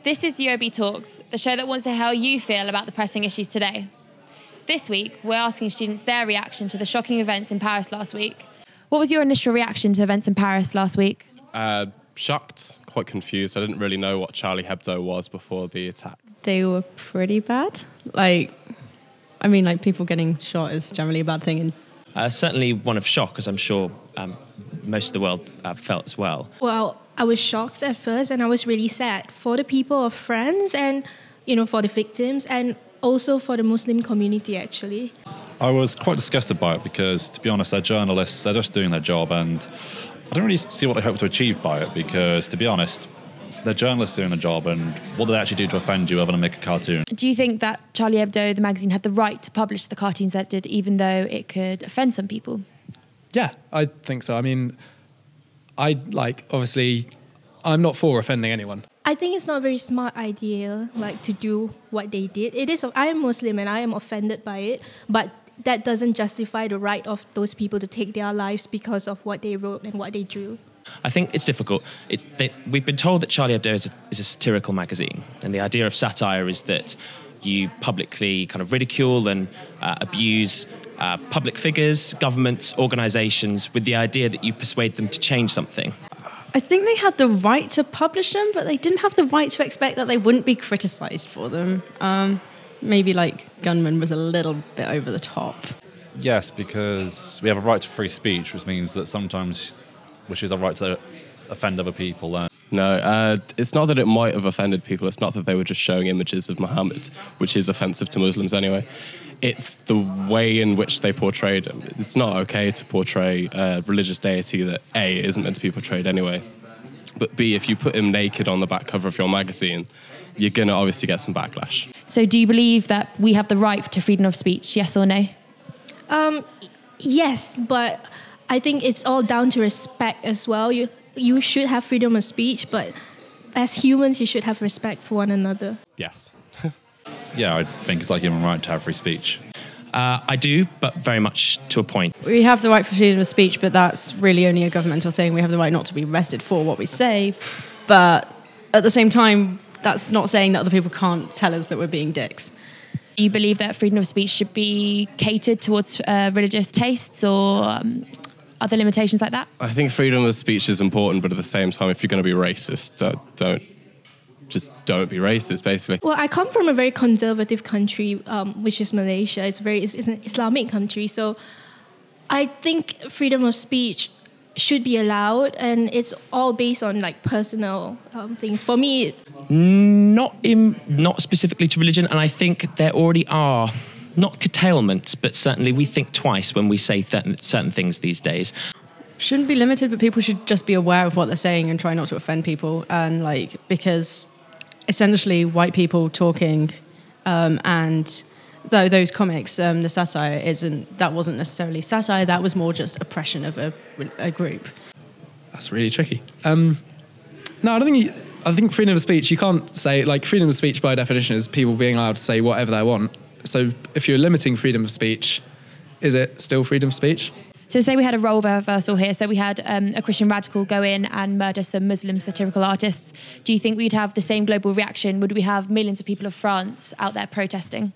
This is UoBTalks, the show that wants to hear how you feel about the pressing issues today. This week, we're asking students their reaction to the shocking events in Paris last week. What was your initial reaction to events in Paris last week? Shocked, quite confused. I didn't really know what Charlie Hebdo was before the attack. They were pretty bad. People getting shot is generally a bad thing. Certainly one of shock, as I'm sure most of the world felt as well. Well, I was shocked at first, and I was really sad for the people of France and, for the victims, and also for the Muslim community, actually. I was quite disgusted by it because, to be honest, they're journalists, they're just doing their job, and I don't really see what they hope to achieve by it because, to be honest, they're journalists doing the job, and what do they actually do to offend you other than make a cartoon? Do you think that Charlie Hebdo, the magazine, had the right to publish the cartoons that it did, even though it could offend some people? Yeah, I think so. Obviously, I'm not for offending anyone. I think it's not a very smart idea, to do what they did. I am Muslim and I am offended by it, but that doesn't justify the right of those people to take their lives because of what they wrote and what they drew. I think it's difficult. We've been told that Charlie Hebdo is a satirical magazine, and the idea of satire is that you publicly kind of ridicule and abuse public figures, governments, organisations, with the idea that you persuade them to change something. I think they had the right to publish them, but they didn't have the right to expect that they wouldn't be criticised for them. Maybe Gunman was a little bit over the top. Yes, because we have a right to free speech, which means that sometimes, which is a right to offend other people. No, it's not that it might have offended people. It's not that they were just showing images of Muhammad, which is offensive to Muslims anyway. It's the way in which they portrayed him. It's not okay to portray a religious deity that A, isn't meant to be portrayed anyway, but B, if you put him naked on the back cover of your magazine, you're going to obviously get some backlash. So do you believe that we have the right to freedom of speech, yes or no? Yes, but I think it's all down to respect as well. You should have freedom of speech, but as humans, you should have respect for one another. Yes. Yeah, I think it's a human right to have free speech. I do, but very much to a point. We have the right for freedom of speech, but that's really only a governmental thing. We have the right not to be arrested for what we say, but at the same time, that's not saying that other people can't tell us that we're being dicks. Do you believe that freedom of speech should be catered towards religious tastes or other limitations like that? I think freedom of speech is important, but at the same time, if you're going to be racist, don't be racist, basically. Well, I come from a very conservative country, which is Malaysia. It's an Islamic country, so I think freedom of speech should be allowed, and it's all based on personal things. For me, not specifically to religion, and I think there already are not curtailments, but certainly we think twice when we say certain things these days. Shouldn't be limited, but people should just be aware of what they're saying and try not to offend people. And because essentially white people talking, and though those comics, the satire wasn't necessarily satire. That was more just oppression of a group. That's really tricky. No, I think freedom of speech, you can't say, freedom of speech by definition is people being allowed to say whatever they want. So if you're limiting freedom of speech, is it still freedom of speech? So say we had a role reversal here. So we had a Christian radical go in and murder some Muslim satirical artists. Do you think we'd have the same global reaction? Would we have millions of people of France out there protesting?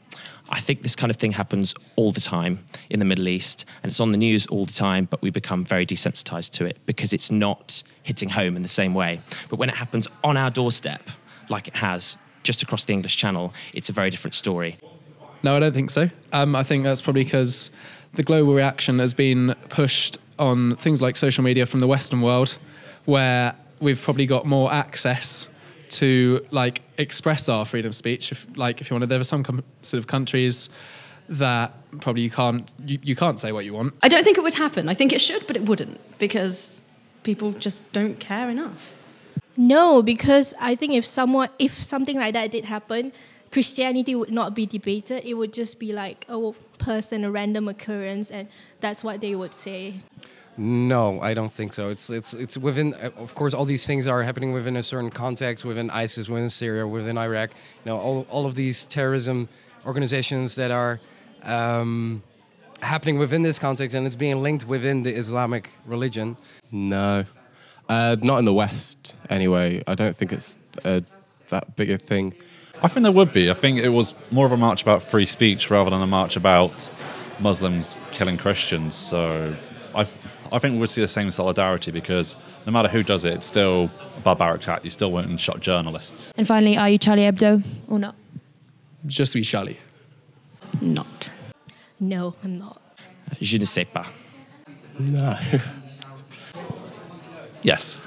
I think this kind of thing happens all the time in the Middle East, and it's on the news all the time, but we become very desensitized to it because it's not hitting home in the same way. But when it happens on our doorstep, like it has just across the English Channel, it's a very different story. No, I don't think so. I think that's probably because the global reaction has been pushed on things like social media from the Western world, where we've probably got more access to express our freedom of speech. If you wanted, there are some sort of countries that probably you can't say what you want. I don't think it would happen. I think it should, but it wouldn't, because people just don't care enough. no, because I think if something like that did happen, Christianity would not be debated. It would just be a random occurrence, and that's what they would say. No, I don't think so. It's within, of course, all these things are happening within a certain context, within ISIS, within Syria, within Iraq. All of these terrorism organizations that are happening within this context, and it's being linked within the Islamic religion. No, not in the West anyway. I don't think it's that big a thing. I think there would be. I think it was more of a march about free speech rather than a march about Muslims killing Christians. So I think we would see the same solidarity, because no matter who does it, it's still a barbaric act. You still went and shot journalists. And finally, are you Charlie Hebdo or not? Je suis Charlie. Not. No, I'm not. Je ne sais pas. No. Yes.